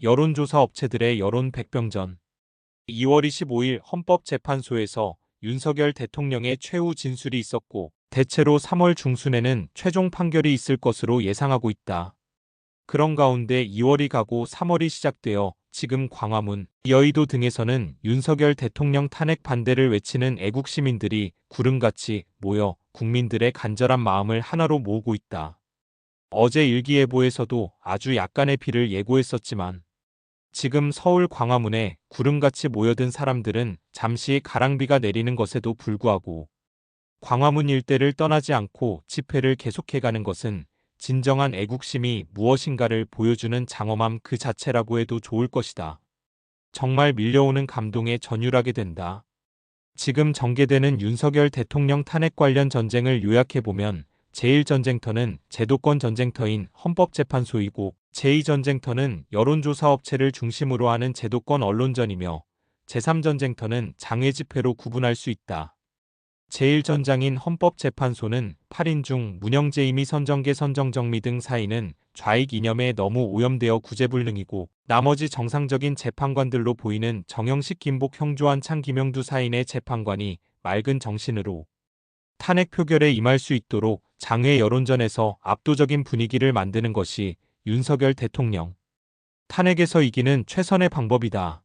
여론조사 업체들의 여론 백병전. 2월 25일 헌법재판소에서 윤석열 대통령의 최후 진술이 있었고, 대체로 3월 중순에는 최종 판결이 있을 것으로 예상하고 있다. 그런 가운데 2월이 가고 3월이 시작되어 지금 광화문, 여의도 등에서는 윤석열 대통령 탄핵 반대를 외치는 애국 시민들이 구름같이 모여 국민들의 간절한 마음을 하나로 모으고 있다. 어제 일기예보에서도 아주 약간의 비를 예고했었지만 지금 서울 광화문에 구름같이 모여든 사람들은 잠시 가랑비가 내리는 것에도 불구하고 광화문 일대를 떠나지 않고 집회를 계속해가는 것은 진정한 애국심이 무엇인가를 보여주는 장엄함 그 자체라고 해도 좋을 것이다. 정말 밀려오는 감동에 전율하게 된다. 지금 전개되는 윤석열 대통령 탄핵 관련 전쟁을 요약해보면 제1전쟁터는 제도권 전쟁터인 헌법재판소이고 제2전쟁터는 여론조사 업체를 중심으로 하는 제도권 언론전이며 제3전쟁터는 장외집회로 구분할 수 있다. 제1전장인 헌법재판소는 8인 중 문영재 이미 선정계 선정정미 등 사인은 좌익 이념에 너무 오염되어 구제불능이고 나머지 정상적인 재판관들로 보이는 정영식 김복 형조한창 김영두 사인의 재판관이 맑은 정신으로 탄핵 표결에 임할 수 있도록 장외 여론전에서 압도적인 분위기를 만드는 것이 윤석열 대통령 탄핵에서 이기는 최선의 방법이다.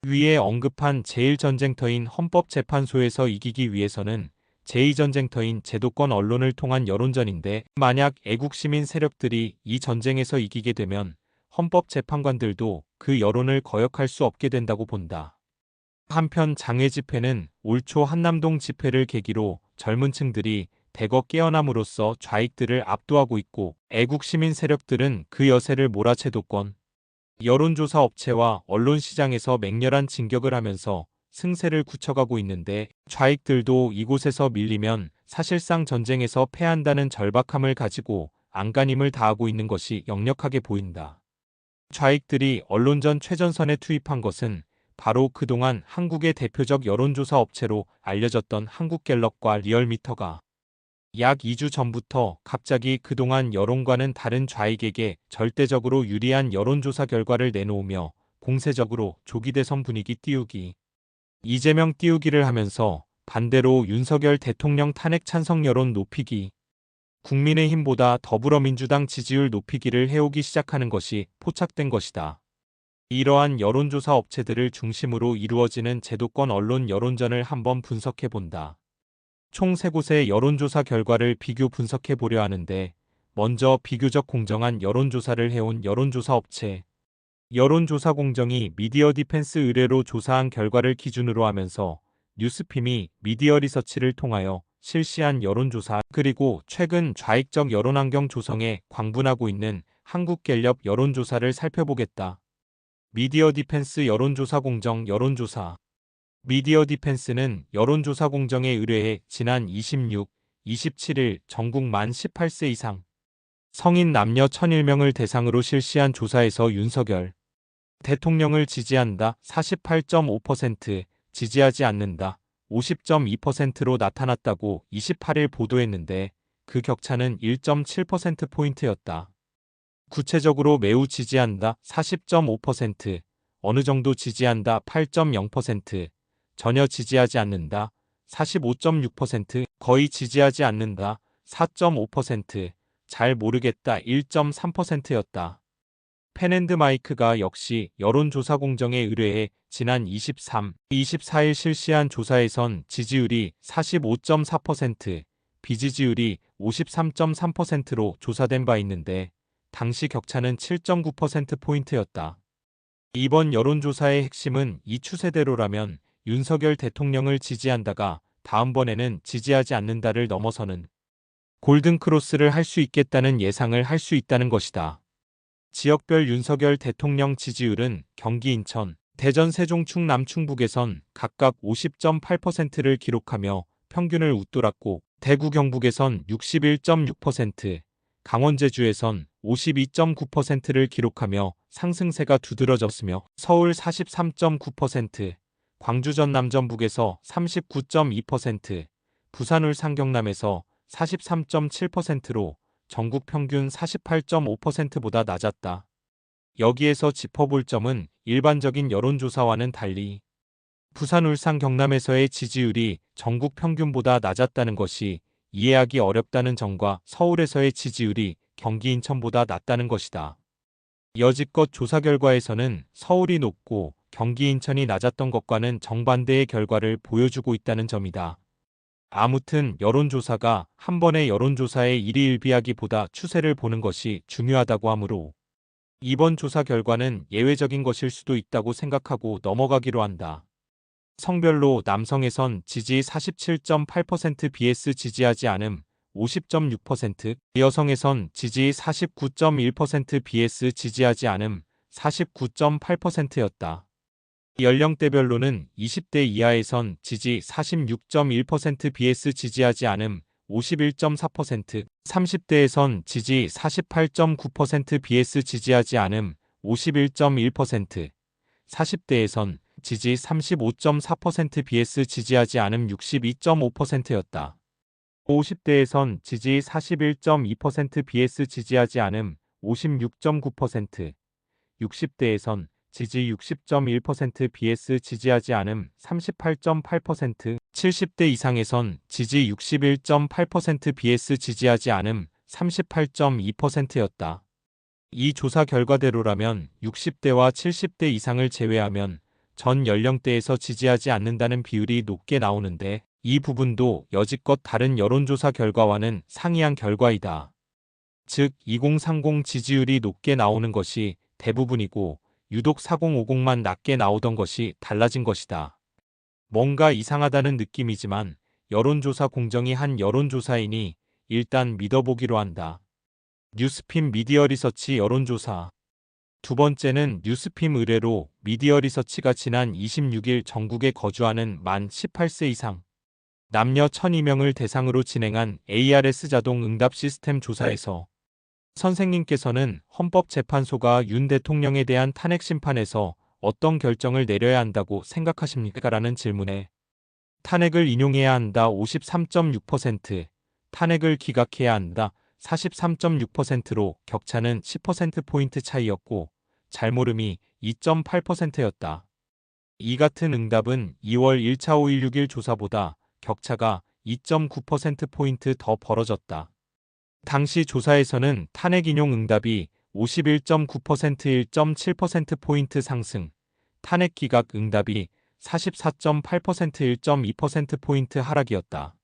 위에 언급한 제1전쟁터인 헌법재판소에서 이기기 위해서는 제2전쟁터인 제도권 언론을 통한 여론전인데 만약 애국시민 세력들이 이 전쟁에서 이기게 되면 헌법재판관들도 그 여론을 거역할 수 없게 된다고 본다. 한편 장외집회는 올 초 한남동 집회를 계기로 젊은 층들이 대거 깨어남으로써 좌익들을 압도하고 있고 애국시민 세력들은 그 여세를 몰아채도권 여론조사 업체와 언론시장에서 맹렬한 진격을 하면서 승세를 굳혀가고 있는데 좌익들도 이곳에서 밀리면 사실상 전쟁에서 패한다는 절박함을 가지고 안간힘을 다하고 있는 것이 역력하게 보인다. 좌익들이 언론전 최전선에 투입한 것은 바로 그동안 한국의 대표적 여론조사 업체로 알려졌던 한국갤럽과 리얼미터가 약 2주 전부터 갑자기 그동안 여론과는 다른 좌익에게 절대적으로 유리한 여론조사 결과를 내놓으며 공세적으로 조기 대선 분위기 띄우기, 이재명 띄우기를 하면서 반대로 윤석열 대통령 탄핵 찬성 여론 높이기, 국민의힘보다 더불어민주당 지지율 높이기를 해오기 시작하는 것이 포착된 것이다. 이러한 여론조사 업체들을 중심으로 이루어지는 제도권 언론 여론전을 한번 분석해본다. 총 3곳의 여론조사 결과를 비교 분석해 보려 하는데 먼저 비교적 공정한 여론조사를 해온 여론조사 업체 여론조사공정이 미디어 디펜스 의뢰로 조사한 결과를 기준으로 하면서 뉴스핌이 미디어 리서치를 통하여 실시한 여론조사 그리고 최근 좌익적 여론환경 조성에 광분하고 있는 한국갤럽 여론조사를 살펴보겠다. 미디어 디펜스 여론조사공정 여론조사 미디어 디펜스는 여론조사 공정에 의뢰해 지난 26, 27일 전국 만 18세 이상 성인 남녀 1001명을 대상으로 실시한 조사에서 윤석열 대통령을 지지한다 48.5%, 지지하지 않는다 50.2%로 나타났다고 28일 보도했는데 그 격차는 1.7%포인트였다. 구체적으로 매우 지지한다 40.5%, 어느 정도 지지한다 8.0%, 전혀 지지하지 않는다. 45.6%, 거의 지지하지 않는다. 4.5%, 잘 모르겠다. 1.3%였다. 펜앤드마이크가 역시 여론조사 공정에 의뢰해 지난 23, 24일 실시한 조사에선 지지율이 45.4%, 비지지율이 53.3%로 조사된 바 있는데 당시 격차는 7.9%포인트였다. 이번 여론조사의 핵심은 이 추세대로라면 윤석열 대통령을 지지한다가 다음번에는 지지하지 않는다를 넘어서는 골든크로스를 할 수 있겠다는 예상을 할 수 있다는 것이다. 지역별 윤석열 대통령 지지율은 경기 인천, 대전 세종 충남 충북에선 각각 50.8%를 기록하며 평균을 웃돌았고 대구 경북에선 61.6%, 강원 제주에선 52.9%를 기록하며 상승세가 두드러졌으며 서울 43.9%, 광주 전남 전북에서 39.2%, 부산 울산 경남에서 43.7%로 전국 평균 48.5%보다 낮았다. 여기에서 짚어볼 점은 일반적인 여론조사와는 달리 부산, 울산, 경남에서의 지지율이 전국 평균보다 낮았다는 것이 이해하기 어렵다는 점과 서울에서의 지지율이 경기, 인천보다 낮다는 것이다. 여지껏 조사 결과에서는 서울이 높고 경기, 인천이 낮았던 것과는 정반대의 결과를 보여주고 있다는 점이다. 아무튼 여론조사가 한 번의 여론조사에 일희일비하기보다 추세를 보는 것이 중요하다고 하므로 이번 조사 결과는 예외적인 것일 수도 있다고 생각하고 넘어가기로 한다. 성별로 남성에선 지지 47.8% vs 지지하지 않음 50.6%, 여성에선 지지 49.1% vs 지지하지 않음 49.8%였다. 연령대별로는 20대 이하에선 지지 46.1% vs 지지하지 않음 51.4%, 30대에선 지지 48.9% vs 지지하지 않음 51.1%, 40대에선 지지 35.4% vs 지지하지 않음 62.5%였다. 50대에선 지지 41.2% vs 지지하지 않음 56.9%, 60대에선 지지 60.1% vs 지지하지 않음 38.8%, 70대 이상에선 지지 61.8% vs 지지하지 않음 38.2%였다. 이 조사 결과대로라면 60대와 70대 이상을 제외하면 전 연령대에서 지지하지 않는다는 비율이 높게 나오는데 이 부분도 여지껏 다른 여론조사 결과와는 상이한 결과이다. 즉 2030 지지율이 높게 나오는 것이 대부분이고 유독 4050만 낮게 나오던 것이 달라진 것이다. 뭔가 이상하다는 느낌이지만 여론조사 공정이 한 여론조사이니 일단 믿어보기로 한다. 뉴스핌 미디어 리서치 여론조사. 두 번째는 뉴스핌 의뢰로 미디어 리서치가 지난 26일 전국에 거주하는 만 18세 이상 남녀 1002명을 대상으로 진행한 ARS 자동 응답 시스템 조사에서 선생님께서는 헌법재판소가 윤 대통령에 대한 탄핵 심판에서 어떤 결정을 내려야 한다고 생각하십니까? 라는 질문에 탄핵을 인용해야 한다 53.6%, 탄핵을 기각해야 한다 43.6%로 격차는 10%포인트 차이였고 잘모름이 2.8%였다. 이 같은 응답은 2월 1차 5161 조사보다 격차가 2.9%포인트 더 벌어졌다. 당시 조사에서는 탄핵 인용 응답이 51.9% 1.7%포인트 상승, 탄핵 기각 응답이 44.8% 1.2%포인트 하락이었다.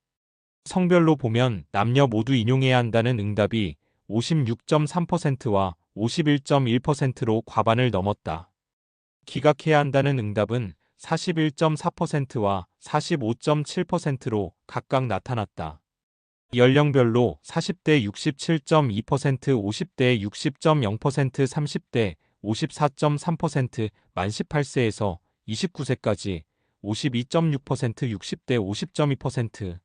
성별로 보면 남녀 모두 인용해야 한다는 응답이 56.3%와 51.1%로 과반을 넘었다. 기각해야 한다는 응답은 41.4%와 45.7%로 각각 나타났다. 연령별로 40대 67.2%, 50대 60.0%, 30대 54.3%, 만 18세에서 29세까지 52.6%, 60대 50.2%,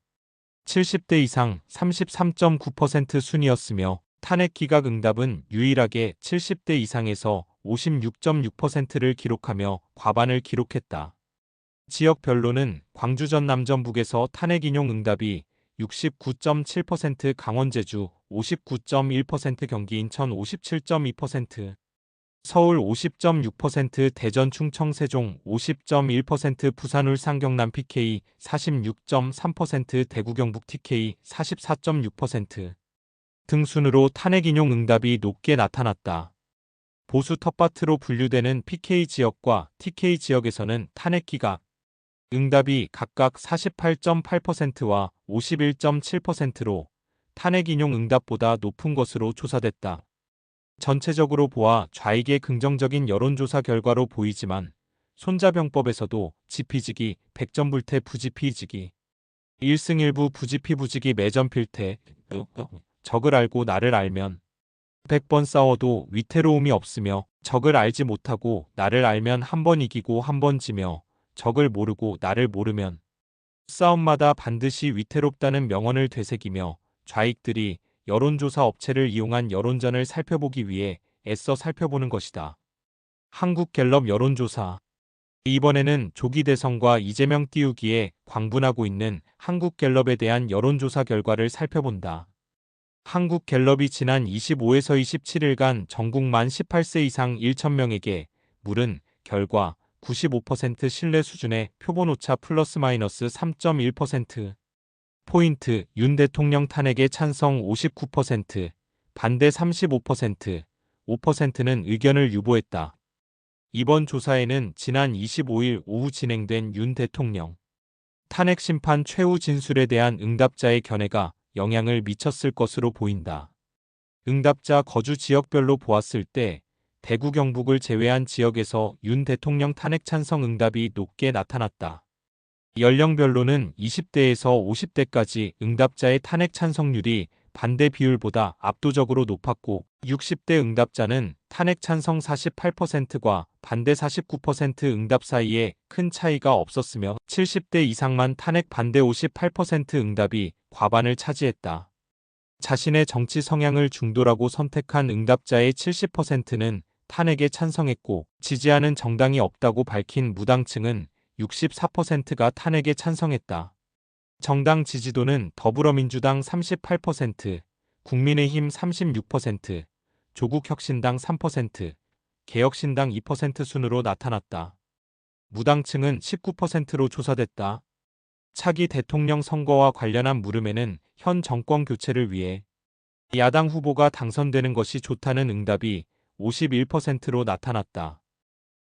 70대 이상 33.9% 순이었으며 탄핵 기각 응답은 유일하게 70대 이상에서 56.6%를 기록하며 과반을 기록했다. 지역별로는 광주 전남 전북에서 탄핵 인용 응답이 69.7%, 강원 제주 59.1%, 경기 인천 57.2%, 서울 50.6%, 대전 충청 세종 50.1%, 부산 울산 경남 PK 46.3%, 대구 경북 TK 44.6% 등 순으로 탄핵 인용 응답이 높게 나타났다. 보수 텃밭으로 분류되는 PK 지역과 TK 지역에서는 탄핵 기각 응답이 각각 48.8%와 51.7%로 탄핵 인용 응답보다 높은 것으로 조사됐다. 전체적으로 보아 좌익의 긍정적인 여론조사 결과로 보이지만 손자병법에서도 지피지기, 백전불태 부지피지기, 1승 1부 부지피부지기 매전필태, 적을 알고 나를 알면 100번 싸워도 위태로움이 없으며 적을 알지 못하고 나를 알면 한 번 이기고 한 번 지며 적을 모르고 나를 모르면 싸움마다 반드시 위태롭다는 명언을 되새기며 좌익들이 여론조사 업체를 이용한 여론전을 살펴보기 위해 애써 살펴보는 것이다. 한국갤럽 여론조사. 이번에는 조기 대선과 이재명 띄우기에 광분하고 있는 한국갤럽에 대한 여론조사 결과를 살펴본다. 한국갤럽이 지난 25에서 27일간 전국 만 18세 이상 1,000명에게 물은 결과 95% 신뢰 수준의 표본오차 플러스 마이너스 3.1% 포인트, 윤 대통령 탄핵에 찬성 59%, 반대 35%, 5%는 의견을 유보했다. 이번 조사에는 지난 25일 오후 진행된 윤 대통령 탄핵 심판 최후 진술에 대한 응답자의 견해가 영향을 미쳤을 것으로 보인다. 응답자 거주 지역별로 보았을 때 대구 경북을 제외한 지역에서 윤 대통령 탄핵 찬성 응답이 높게 나타났다. 연령별로는 20대에서 50대까지 응답자의 탄핵 찬성률이 반대 비율보다 압도적으로 높았고 60대 응답자는 탄핵 찬성 48%과 반대 49% 응답 사이에 큰 차이가 없었으며 70대 이상만 탄핵 반대 58% 응답이 과반을 차지했다. 자신의 정치 성향을 중도라고 선택한 응답자의 70%는 탄핵에 찬성했고 지지하는 정당이 없다고 밝힌 무당층은 64%가 탄핵에 찬성했다. 정당 지지도는 더불어민주당 38%, 국민의힘 36%, 조국혁신당 3%, 개혁신당 2% 순으로 나타났다. 무당층은 19%로 조사됐다. 차기 대통령 선거와 관련한 물음에는 현 정권 교체를 위해 야당 후보가 당선되는 것이 좋다는 응답이 51%로 나타났다.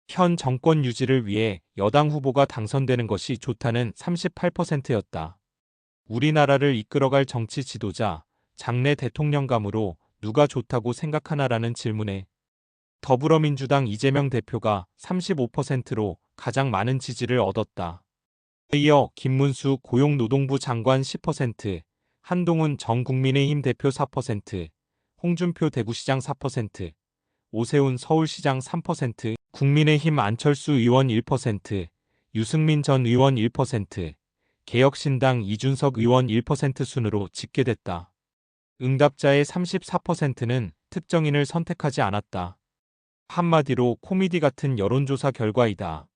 현 정권 유지를 위해 여당 후보가 당선되는 것이 좋다는 38%였다. 우리나라를 이끌어갈 정치 지도자, 장래 대통령감으로 누가 좋다고 생각하나라는 질문에 더불어민주당 이재명 대표가 35%로 가장 많은 지지를 얻었다. 이어 김문수 고용노동부 장관 10%, 한동훈 전 국민의힘 대표 4%, 홍준표 대구시장 4%, 오세훈 서울시장 3%, 국민의힘 안철수 의원 1%, 유승민 전 의원 1%, 개혁신당 이준석 의원 1% 순으로 집계됐다. 응답자의 34%는 특정인을 선택하지 않았다. 한마디로 코미디 같은 여론조사 결과이다.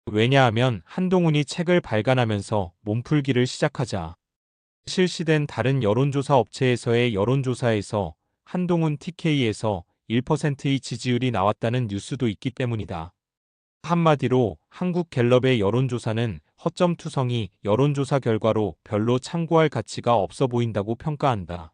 왜냐하면 한동훈이 책을 발간하면서 몸풀기를 시작하자 실시된 다른 여론조사 업체에서의 여론조사에서 한동훈 TK에서 1%의 지지율이 나왔다는 뉴스도 있기 때문이다. 한마디로 한국갤럽의 여론조사는 허점투성이 여론조사 결과로 별로 참고할 가치가 없어 보인다고 평가한다.